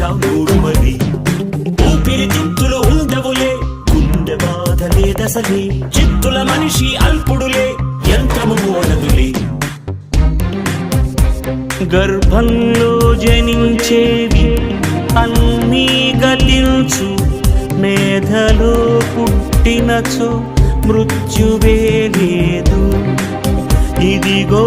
వచ్చావు నూరుమని. ఊపిరి తిత్తులు ఉండవులే, గుండె బాధ లేదసలే, చిత్తుల మనిషి అల్పుడులే, యంత్రము ఓడదులే. గర్భంలో జనించేవి అన్నీ గలించు, మేధలో పుట్టినచో మృత్యువే లేదు. ఇదిగో